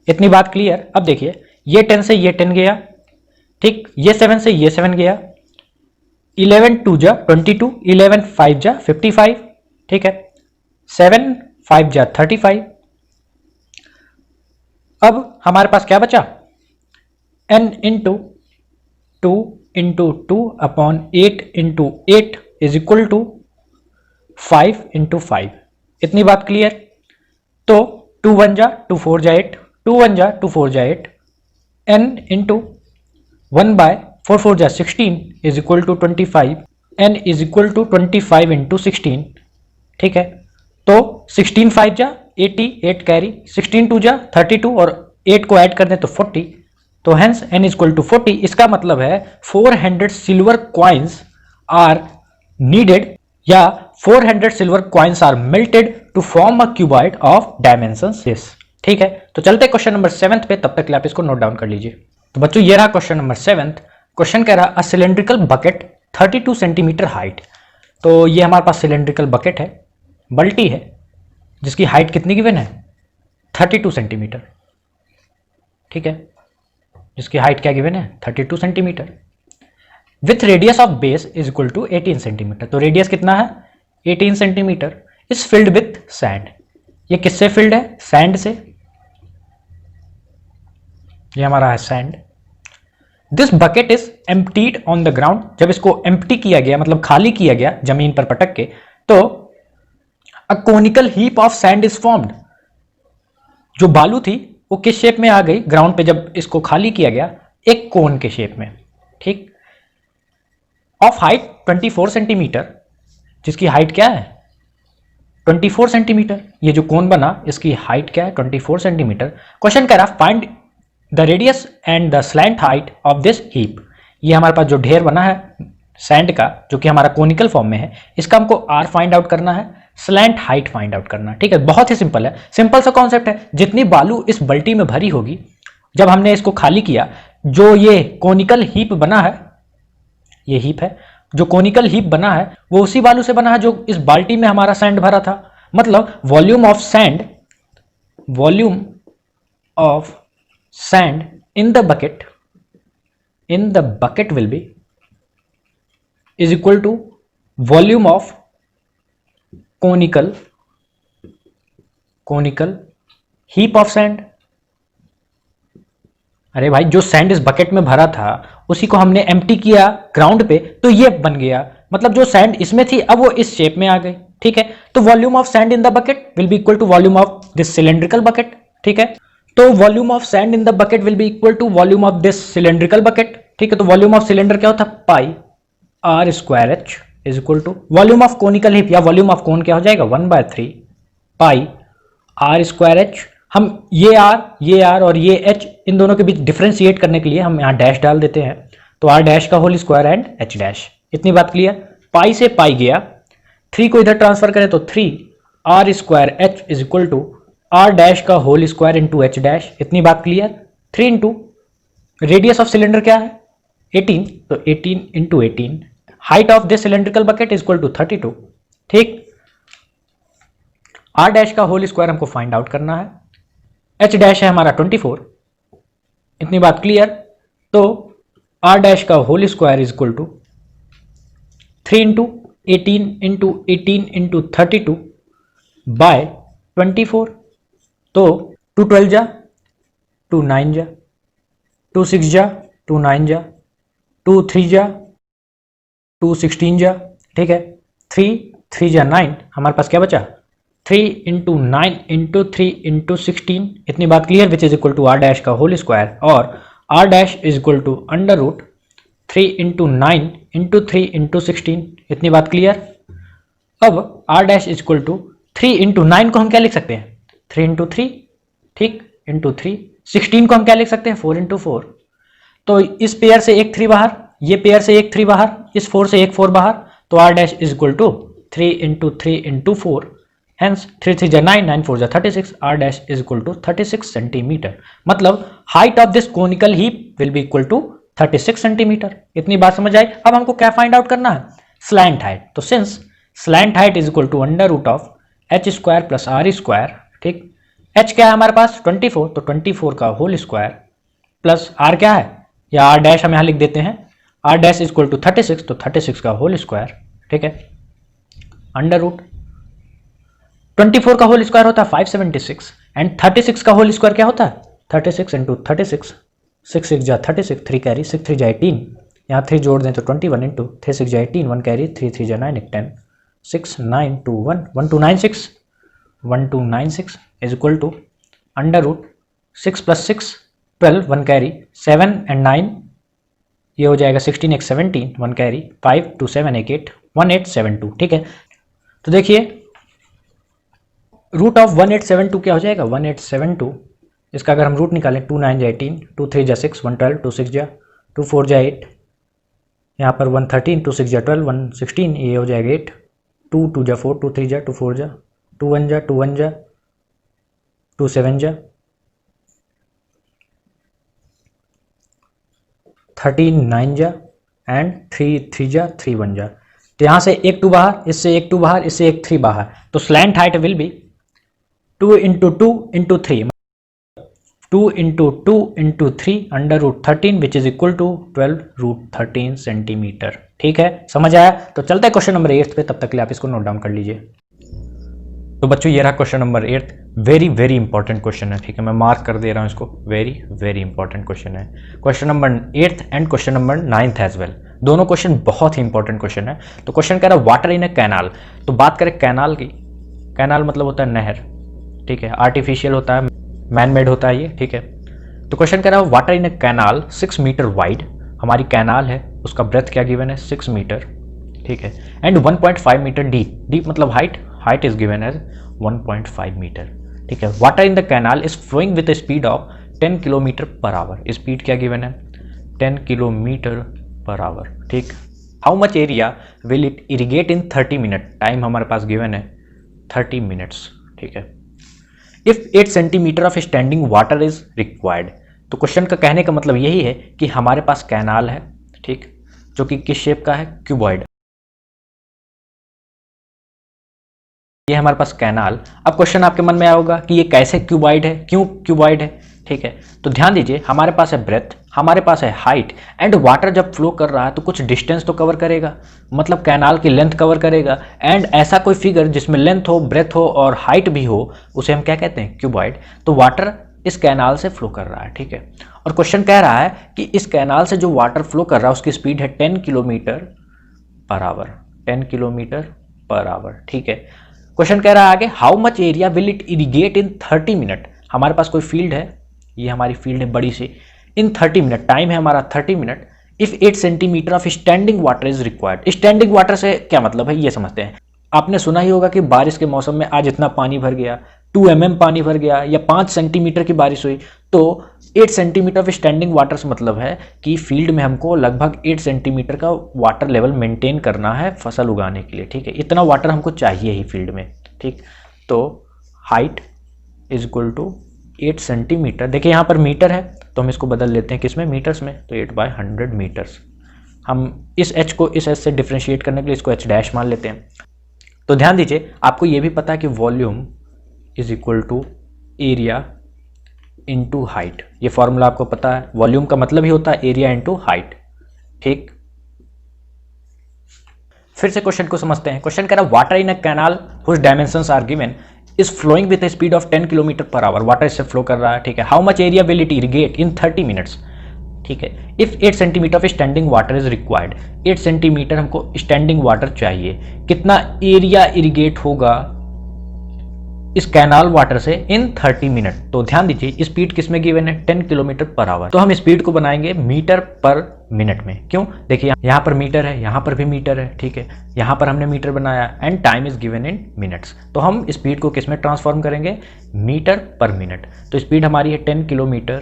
Speaker 1: इतनी बात क्लियर? अब देखिए, ये 10 से ये 10 गया, ठीक, ये 7 से ये 7 गया, 11 2 जा 22, 11 5 जा 55। ठीक है, 7 5 जा 35। अब हमारे पास क्या बचा? n into 2 into 2 upon 8 into 8 is equal to 5 into 5। इतनी बात क्लियर? तो 2 1 जा 2 4 जा 8, 2 1 जा 2 4 जा 8, n इंटू 1/4 4 जा 16 is equal to 25, n is equal to 25 into 16। ठीक है, तो 16 5 जा 80, 8 कैरी, 16 2 जा 32 और 8 को ऐड कर दें तो 40, तो hence n is equal to 40। इसका मतलब है 400 सिल्वर कॉइन्स आर नीडेड या 400 silver coins are melted to form a cuboid of dimensions this. ठीक है, तो चलते क्वेश्चन नंबर 7 पे, तब तक आप इसको नोट डाउन कर लीजिए। तो बच्चों ये रहा क्वेश्चन नंबर 7। क्वेश्चन कह रहा a cylindrical bucket 32 centimetre height. तो ये हमारे पास सिलेंड्रिकल बकेट है, बल्टी है, जिसकी हाइट कितनी गिवन है? 32 सेंटीमीटर। ठीक है, जिसकी हाइट क्या गिवन है? 32 centimetre. With radius of base is equal to 18 centimetre. तो रेडियस कितना है? 18 centimetre. Is filled with sand. ये किससे फिल्ड है? सैंड से। ये हमारा है sand. This bucket is emptied on the ground. जब इसको एम्प्टी किया गया, मतलब खाली किया गया जमीन पर पटक के, तो a conical heap of sand is formed. जो बालू थी वो किस शेप में आ गई? ग्राउंड पे जब इसको खाली किया गया, एक कोन के शेप में। ठीक, ऑफ हाइट 24 सेंटीमीटर, जिसकी हाइट क्या है? 24 सेंटीमीटर। ये जो कोन बना, इसकी हाइट क्या है? 24 सेंटीमीटर। क्वेश्चन कह रहा find the radius and the slant height of this heap. ये हमारे पास जो ढेर बना है सैंड का, जो कि हमारा कोनिकल फॉर्म में है, इसका हमको आर फाइंड आउट करना है, स्लैंट हाइट फाइंड आउट करना। ठीक है, बहुत ही सिंपल है, सिंपल सा कॉन्सेप्ट है। जितनी बालू इस बल्टी में भरी होगी, जब हमने इसको खाली किया, जो ये कोनिकल हीप बना है, ये हीप है, जो कोनिकल हीप बना है वो उसी बालू से बना है जो इस बाल्टी में हमारा सैंड भरा था। मतलब volume of sand, volume of sand in the bucket will be is equal to volume of conical heap of sand. अरे भाई, जो सैंड इस बकेट में भरा था उसी को हमने एम्प्टी किया ग्राउंड पे, तो ये बन गया। मतलब जो सैंड इसमें थी अब वो इस शेप में आ गई। ठीक है, तो volume of sand in the bucket will be equal to volume of this cylindrical bucket. ठीक है, तो volume of sand in the bucket will be equal to volume of this cylindrical bucket. ठीक है, तो वॉल्यूम ऑफ सिलेंडर क्या होता है? Pi R square H is equal to volume of conical heap या वॉल्यूम ऑफ कोन क्या हो जाएगा? 1/3 पाई आर स्क्वायर एच। हम ये आर और ये एच, इन दोनों के बीच डिफ्रेंशिएट करने के लिए हम यहाँ डैश डाल देते हैं, तो आर डैश का whole square and H dash. इतनी बात क्लियर? पाई से पाई गया, 3 को इधर ट्रांसफर करें तो 3 R square H is equal to R dash का whole square into H dash. इतनी बात clear? 3 into radius of cylinder क्या है 18, तो 18 into 18, height of this cylindrical bucket is equal to 32, ठीक। आर डैश का होल स्क्वायर हमको फाइंड आउट करना है, एच डैश है हमारा 24, इतनी बात क्लियर। तो आर डैश का whole square is equal to 3 into 18 into 18 into 32 by 24, तो 2 12 जा, 2 9 जा, 2 6 जा, 2 9 जा, 2 3 जा, 2 16 जा, ठीक है। 3 3 जा 9, हमारे पास क्या बचा 3 इंटू 9 इंटू 3 इंटू 16, इतनी बात clear, which is equal to R dash का होल स्क्वायर, और R dash is equal to under root 3 into 9 into 3 into 16, इतनी बात क्लियर। अब R dash is equal to 3 into 9 को हम क्या लिख सकते हैं 3 इंटू 3, ठीक, इंटू 3, 16 को हम क्या लिख सकते हैं 4 इंटू 4, तो इस पेयर से एक 3 बाहर, ये पेयर से एक 3 बाहर, इस 4 से एक 4 बाहर, तो R dash is equal to 3 into 3 into 4, hence 3 3 जा 9, 9 4 जा 36, R dash is equal to 36 centimeter, मतलब height of this conical heap will be equal to 36 centimeter, इतनी बात समझ आई। अब हमको क्या फाइंड आउट करना है स्लैंट हाइट, तो since slant height is equal to under root of H square plus R square, ठीक, एच क्या है हमारे पास 24, तो 24 का होल स्क्वायर प्लस आर क्या है, या आर डैश हम यहां लिख देते हैं, R dash is equal to 36, तो 36 का होल स्क्वायर, ठीक है, अंडर रूट 24 का होल स्क्वायर होता है 576, एंड 36 का होल स्क्वायर क्या होता है 36 इंटू 36, 6 6 जा 36, 3 कैरी, 6 3 जा 18, यहाँ 3 जोड़ दें तो 21 इंटू 3 6 जा 18, 1 कैरी, 3 3 जा 9, 10, 6 9 2 1, 1296, 1296 is equal to under root 6 plus 6 12, 1 carry, 7 and 9, ये हो जाएगा 16 एक 17, 1 कैरी, 5 2 7 एक 8, 1872, ठीक है। तो देखिए रूट ऑफ 1872 क्या हो जाएगा 1872, इसका अगर हम रूट निकालें 2 9 जा 18, 2 3 जा 6, 1 12, 2 6 जा, 2 4 जा 8, यहाँ पर 1 13, 2 6 जा 12, 1 16, ये हो जाएगा 8, 2 2 जा 4, 2 3 जा, 2 4 जा, 2 1 जा, 2 1 जा, 2 7 जा, 13 9 जा, एंड 3 3 जा, 3 1 जा, तो यहाँ से एक 2 बाहर, इससे एक 2 बाहर, इससे एक 3 बाहर, तो slant height will be 2 into 2 into 3, 2 into 2 into 3 under root 13 which is equal to 12 root 13 centimetre, ठीक है, समझ आया। तो चलते हैं क्वेश्चन नंबर 8 पे, तब तक के लिए आप इसको नोट डाउन कर लीजिए। तो बच्चों ये रहा question number 8, very very important question है, ठीक है, मैं मार्क कर दे रहा हूँ इसको, वेरी वेरी इंपॉर्टेंट क्वेश्चन है। Question number 8 and question number 9 as well, दोनों क्वेश्चन बहुत ही इंपॉर्टेंट क्वेश्चन है। तो क्वेश्चन कह रहा है वाटर इन ए कैनाल, तो बात करें कैनाल की, कैनाल मतलब होता है नहर, ठीक है, आर्टिफिशियल होता है, मैन मेड होता है ये, ठीक है। तो क्वेश्चन कह रहा है water in a canal 6 metre wide, हमारी कैनाल है उसका ब्रेथ क्या गिवन है 6 मीटर, ठीक है, एंड 1.5 मीटर डीप, डीप मतलब height, height is given as 1.5 metre, ठीक है। Water in the canal is flowing with speed of 10 kilometre per hour, speed क्या गिवन है 10 किलोमीटर पर आवर, ठीक। How much area will it irrigate in 30 minute, time हमारे पास गिवन है 30 मिनट्स, ठीक है। If 8 centimetre of standing water is required, तो क्वेश्चन का कहने का मतलब यही है कि हमारे पास कैनाल है, ठीक, जो कि किस शेप का है क्यूबॉइड, ये हमारे पास कैनाल। अब क्वेश्चन आपके मन में आया होगा कि ये कैसे क्यूबॉइड है, क्यों क्यूबॉइड है, ठीक है। तो ध्यान दीजिए हमारे पास है ब्रेथ, हमारे पास है हाइट, एंड वाटर जब फ्लो कर रहा है तो कुछ डिस्टेंस तो कवर करेगा, मतलब कैनाल की लेंथ कवर करेगा, एंड ऐसा कोई फिगर जिसमें लेंथ हो, ब्रेथ हो और हाइट भी हो उसे हम क्या कहते हैं क्यूबॉइड। तो वाटर इस कैनाल से फ्लो कर रहा है, ठीक है। और क्वेश्चन कह रहा है कि इस कैनाल से जो वाटर फ्लो कर रहा है उसकी स्पीड है 10 kilometre per our, 10 kilometre per hour, ठीक है। क्वेश्चन कह रहा है आगे how much area will it irrigate in 30 minute, हमारे पास कोई फील्ड है, ये हमारी फील्ड है बड़ी सी, इन 30 मिनट, टाइम है हमारा 30 minute, if 8 centimetre of standing water is required. Standing water से क्या मतलब है ये समझते हैं, आपने सुना ही होगा कि बारिश के मौसम में आज इतना पानी भर गया, 2 mm पानी भर गया, या 5 सेंटीमीटर की बारिश हुई, तो 8 सेंटीमीटर ऑफ स्टैंडिंग वाटर से मतलब है कि फील्ड में हमको लगभग 8 सेंटीमीटर का वाटर लेवल मेंटेन करना है फसल उगाने के लिए, ठीक है, इतना वाटर हमको चाहिए ही फील्ड में, ठीक। तो height is equal to 8 centimetre, देखिए यहाँ पर मीटर है तो हम इसको बदल लेते हैं किसमें, मीटर्स में, तो 8/100 मीटर्स। हम इस h को इस h से डिफ्रेंशिएट करने के लिए इसको h डैश मान लेते हैं। तो ध्यान दीजिए, आपको ये भी पता है कि volume is equal to area into height, ये फॉर्मूला आपको पता है। वॉल्यूम का मतलब ही होता है एरिया इंटू हाइट, ठीक। फिर से क्वेश्चन को समझते हैं। क्वेश्चन कह रहा है water in a canal whose dimensions are given is flowing with a speed of 10 kilometre per hour. Water इससे फ्लो कर रहा है, ठीक है। How much area will it irrigate in 30 minutes, ठीक है। If 8 centimetre of standing water is required, 8 centimetre हमको स्टैंडिंग वाटर चाहिए, कितना एरिया इरिगेट होगा इस कैनाल वाटर से इन 30 मिनट। तो ध्यान दीजिए स्पीड किसमें गिवन है, 10 किलोमीटर पर आवर। तो हम स्पीड को बनाएंगे मीटर पर मिनट में। क्यों, देखिए यहाँ पर मीटर है, यहाँ पर भी मीटर है, ठीक है। यहाँ पर हमने मीटर बनाया and time is given in minutes, तो हम स्पीड को किसमें ट्रांसफॉर्म करेंगे, मीटर पर मिनट। तो स्पीड हमारी है 10 किलोमीटर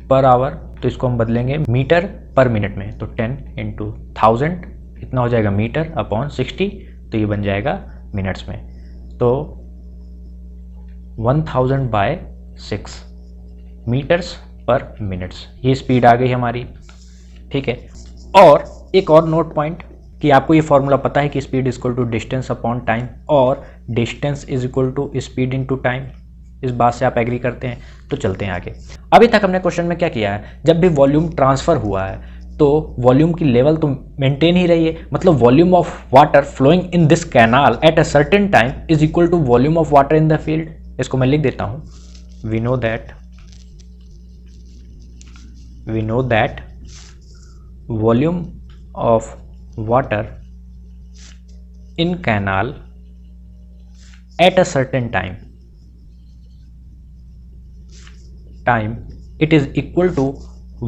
Speaker 1: पर आवर, तो इसको हम बदलेंगे मीटर पर मिनट में। तो 10 इंटू 1000 इतना हो जाएगा मीटर अपॉन 60, तो ये बन जाएगा मिनट्स में। तो 1000/6 मीटर्स पर मिनट्स, ये स्पीड आ गई हमारी, ठीक है। और एक और नोट पॉइंट कि आपको ये फॉर्मूला पता है कि speed is equal to distance upon time और distance is equal to speed into time. इस बात से आप एग्री करते हैं, तो चलते हैं आगे। अभी तक हमने क्वेश्चन में क्या किया है, जब भी वॉल्यूम ट्रांसफर हुआ है तो वॉल्यूम की लेवल तो मेंटेन ही रही है, मतलब volume of water flowing in this canal at a certain time is equal to volume of water in the field. इसको मैं लिख देता हूं, we know that volume of water in canal at a certain time it is equal to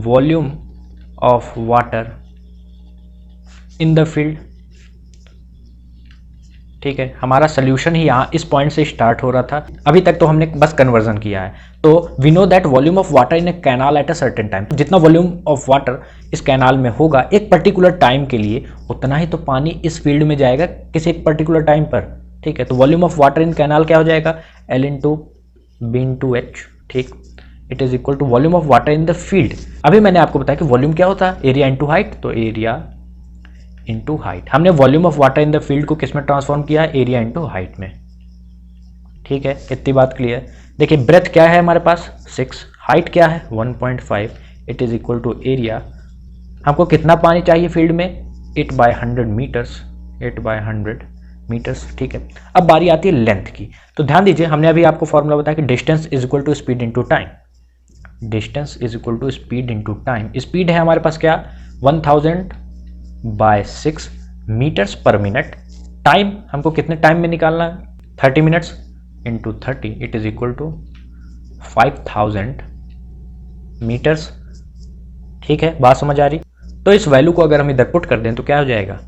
Speaker 1: volume of water in the field, ठीक है। हमारा सोल्यूशन ही यहाँ इस पॉइंट से स्टार्ट हो रहा था, अभी तक तो हमने बस कन्वर्जन किया है। तो we know that volume of water in a canal at a certain time, जितना वॉल्यूम ऑफ वाटर इस कैनाल में होगा एक पर्टिकुलर टाइम के लिए, उतना ही तो पानी इस फील्ड में जाएगा किसी एक पर्टिकुलर टाइम पर, ठीक है। तो volume of water in canal क्या हो जाएगा, L into B into H, ठीक। It is equal to volume of water in the field. अभी मैंने आपको बताया कि वॉल्यूम क्या होता है, एरिया इंटू हाइट, तो एरिया इंटू हाइट। हमने volume of water in the field को किस में ट्रांसफॉर्म किया है, एरिया इंटू हाइट में, ठीक है। इतनी बात क्लियर। देखिए ब्रेथ क्या है हमारे पास 6, हाइट क्या है 1.5, it is equal to area. हमको कितना पानी चाहिए फील्ड में, 8/100 मीटर्स, 8/100 मीटर्स, ठीक है। अब बारी आती है लेंथ की। तो ध्यान दीजिए, हमने अभी आपको फॉर्मूला बताया कि distance is equal to speed into time, distance is equal to speed into time. Speed है हमारे पास क्या, 1000/6 मीटर्स पर मिनट। टाइम हमको कितने टाइम में निकालना है, 30 minutes into 30, it is equal to 5000 metres, ठीक है। बात समझ आ रही। तो इस वैल्यू को अगर हम इधर पुट कर दें तो क्या हो जाएगा,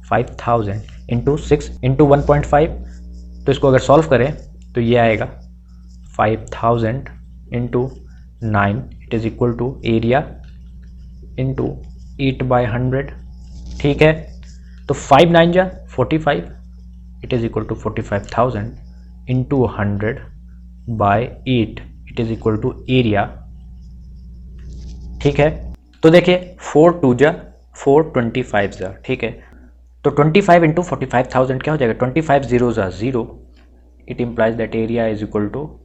Speaker 1: 5000 इंटू 6 इंटू 1.5, तो इसको अगर सॉल्व करें तो ये आएगा 5000 into 9, it is equal to area into 8/100, ठीक है। तो 5 9 जा 45, it is equal to 45,000 into 100/8, it is equal to area, ठीक है। तो देखिए 4 2 जा 4 25 जा, ठीक है। तो 25 इंटू 45,000 क्या हो जाएगा, 25 0 जा 0, it implies that area is equal to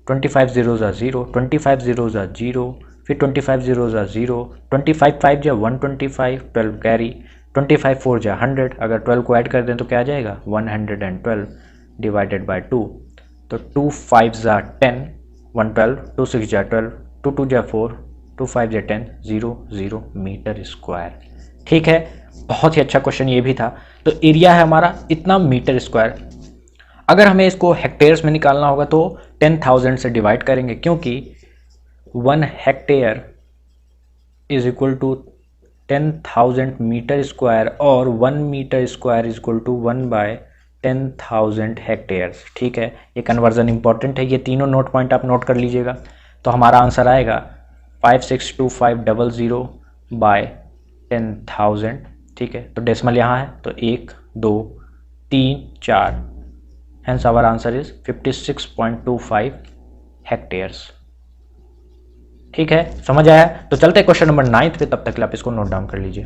Speaker 1: 25 0 जा 0, 25 0 जा 0, फिर 25 0 जा 0, 25 5 जा 125, 12 कैरी, 25 4 जा 100, अगर 12 को ऐड कर दें तो क्या आ जाएगा 112 डिवाइडेड बाय 2, तो 2 5 जा 10, 112, 2 6 जा 12, 2 2 जा 4, 2 5 जा 10, 0 0 मीटर स्क्वायर, ठीक है। बहुत ही अच्छा क्वेश्चन ये भी था। तो एरिया है हमारा इतना मीटर स्क्वायर। अगर हमें इसको हेक्टेयर्स में निकालना होगा तो 10,000 से डिवाइड करेंगे, क्योंकि 1 hectare is equal to 10,000 metre square और 1 metre square is equal to 1/10,000 hectares, ठीक है। ये कन्वर्जन इंपॉर्टेंट है, ये तीनों नोट पॉइंट आप नोट कर लीजिएगा। तो हमारा आंसर आएगा 562500/10,000, ठीक है। तो डेसिमल यहाँ है तो 1 2 3 4, hence our answer is 56.25 hectares. ठीक है, समझ आया? तो चलते हैं क्वेश्चन नंबर 9 पे, तब तक के लिए आप इसको नोट डाउन कर लीजिए।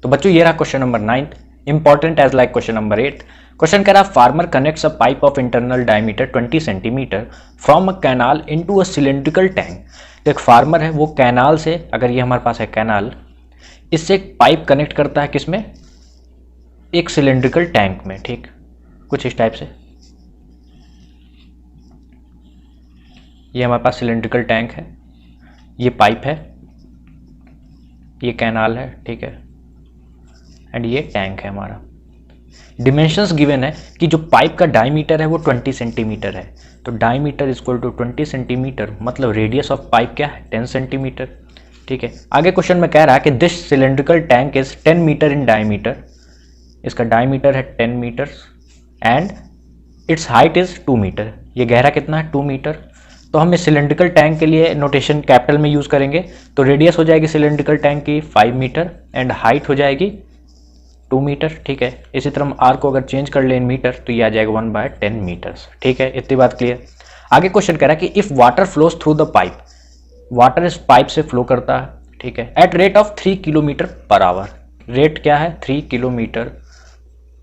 Speaker 1: तो बच्चों ये रहा question number 9, important as like question number 8। Question कह रहा farmer connects a pipe of internal diameter 20 centimetre from a canal into a cylindrical tank. तो एक फार्मर है, वो कैनाल से, अगर ये हमारे पास है कैनाल, इससे एक पाइप कनेक्ट करता है किसमें, एक सिलेंड्रिकल टैंक में। ठीक, कुछ इस टाइप से। ये हमारे पास सिलेंड्रिकल टैंक है, ये पाइप है, ये कैनाल है, ठीक है, एंड ये टैंक है हमारा। डिमेंशंस गिवन है कि जो पाइप का डायमीटर है वो 20 सेंटीमीटर है। तो डायमीटर इक्वल टू 20 सेंटीमीटर, मतलब रेडियस ऑफ पाइप क्या है, 10 सेंटीमीटर। ठीक है, आगे क्वेश्चन में कह रहा है कि this cylindrical tank is 10 metre in diameter. इसका डायमीटर है 10 metre and its height is 2 metre. ये गहरा कितना है, 2 मीटर। तो हम इस सिलेंड्रिकल टैंक के लिए नोटेशन कैपिटल में यूज करेंगे। तो रेडियस हो जाएगी सिलेंड्रिकल टैंक की 5 मीटर एंड हाइट हो जाएगी 2 मीटर। ठीक है, इसी तरह हम आर को अगर चेंज कर ले इन मीटर तो ये आ जाएगा 1/10 मीटर्स। ठीक है, इतनी बात क्लियर। आगे क्वेश्चन कह रहा है कि if water flows through the pipe, water इस पाइप से फ्लो करता है, ठीक है, at rate of 3 kilometre per our. Rate क्या है, 3 किलोमीटर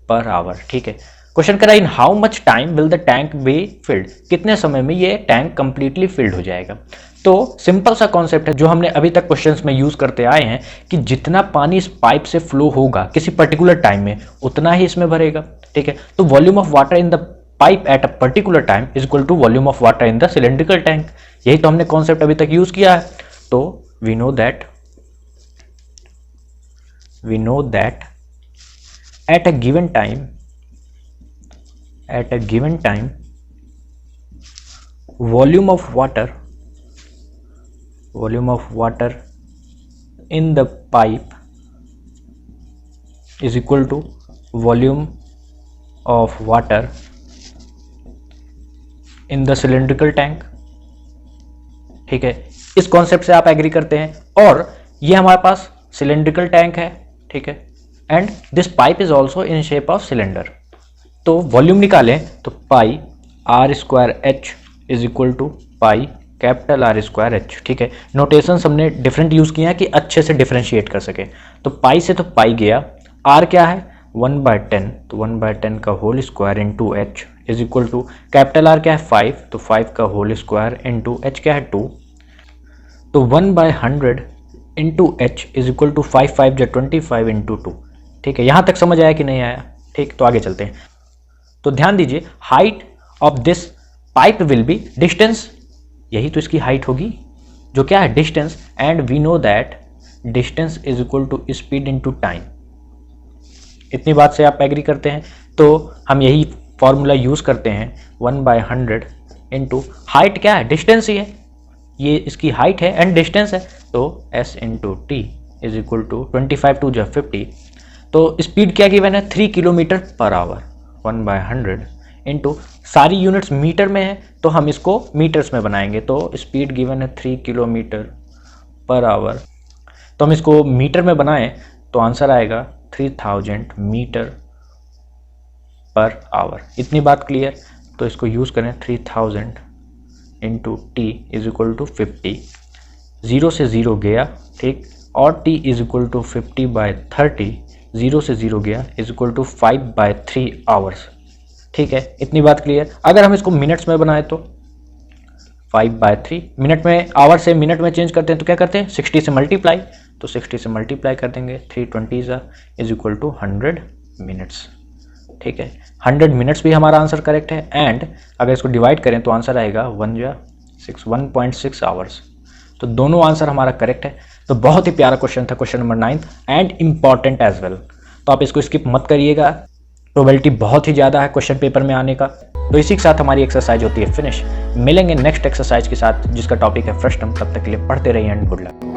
Speaker 1: पर आवर। ठीक है, क्वेश्चन कह रहा है in how much time will the tank be filled, कितने समय में ये टैंक कंप्लीटली फिल्ड हो जाएगा। तो सिंपल सा कॉन्सेप्ट है जो हमने अभी तक क्वेश्चंस में यूज करते आए हैं कि जितना पानी इस पाइप से फ्लो होगा किसी पर्टिकुलर टाइम में, उतना ही इसमें भरेगा। ठीक है, तो volume of water in the pipe at a particular time is equal to volume of water in the cylindrical tank. यही तो हमने कॉन्सेप्ट अभी तक यूज किया है। तो we know that at a given time volume of water in the pipe is equal to volume of water in the cylindrical tank। ठीक है, इस कॉन्सेप्ट से आप एग्री करते हैं। और ये हमारे पास सिलेंड्रिकल टैंक है, ठीक है, and this pipe is also in shape of cylinder. तो वॉल्यूम निकालें तो pi R square H is equal to pi capital R square H. ठीक है, नोटेशन हमने डिफरेंट यूज किए हैं कि अच्छे से डिफरेंशिएट कर सके। तो पाई से तो पाई गया, आर क्या है 1/10, तो 1/10 का whole square into H is equal to capital R क्या है 5, तो 5 का होल स्क्वायर इंटू एच क्या है 2, तो 1/100 into H is equal to 5 5 जा 25 इंटू 2। ठीक है, यहां तक समझ आया कि नहीं आया? ठीक, तो आगे चलते हैं। तो ध्यान दीजिए, height of this pipe will be distance, यही तो इसकी हाइट होगी जो क्या है distance, and we know that distance is equal to speed into time. इतनी बात से आप एग्री करते हैं? तो हम यही फॉर्मूला यूज करते हैं 1/100 इंटू हाइट क्या है डिस्टेंस ही है, ये इसकी हाइट है एंड डिस्टेंस है, तो s into T is equal to 25 2 जा 50। तो स्पीड क्या गिवन है 3 किलोमीटर पर आवर। 1/100 इंटू सारी यूनिट्स मीटर में है तो हम इसको मीटर्स में बनाएंगे। तो स्पीड गिवन है 3 किलोमीटर पर आवर, तो हम इसको मीटर में बनाएं तो आंसर आएगा 3000 मीटर पर आवर। इतनी बात क्लियर? तो इसको यूज़ करें 3000 into T is equal to 50, 0 से 0 गया, ठीक, और t इज इक्वल टू 50/30, 0 से 0 गया, इज इक्वल टू 5/3 आवर्स। ठीक है, इतनी बात क्लियर? अगर हम इसको मिनट्स में बनाए तो 5/3, मिनट में, आवर से मिनट में चेंज करते हैं तो क्या करते हैं 60 से मल्टीप्लाई, तो 60 से मल्टीप्लाई कर देंगे, 320 इज इक्वल टू 100 मिनट्स। ठीक है, 100 मिनट्स भी हमारा आंसर करेक्ट है, एंड अगर इसको डिवाइड करें तो आंसर आएगा 1.6 आवर्स। तो दोनों आंसर हमारा करेक्ट है। तो बहुत ही प्यारा क्वेश्चन था question number 9 and important as well. तो आप इसको स्किप मत करिएगा, प्रोबेबिलिटी बहुत ही ज़्यादा है क्वेश्चन पेपर में आने का। तो इसी के साथ हमारी एक्सरसाइज होती है फिनिश। मिलेंगे नेक्स्ट एक्सरसाइज के साथ जिसका टॉपिक है फ्रस्टम। तब तक के लिए पढ़ते रहिए एंड गुड लक।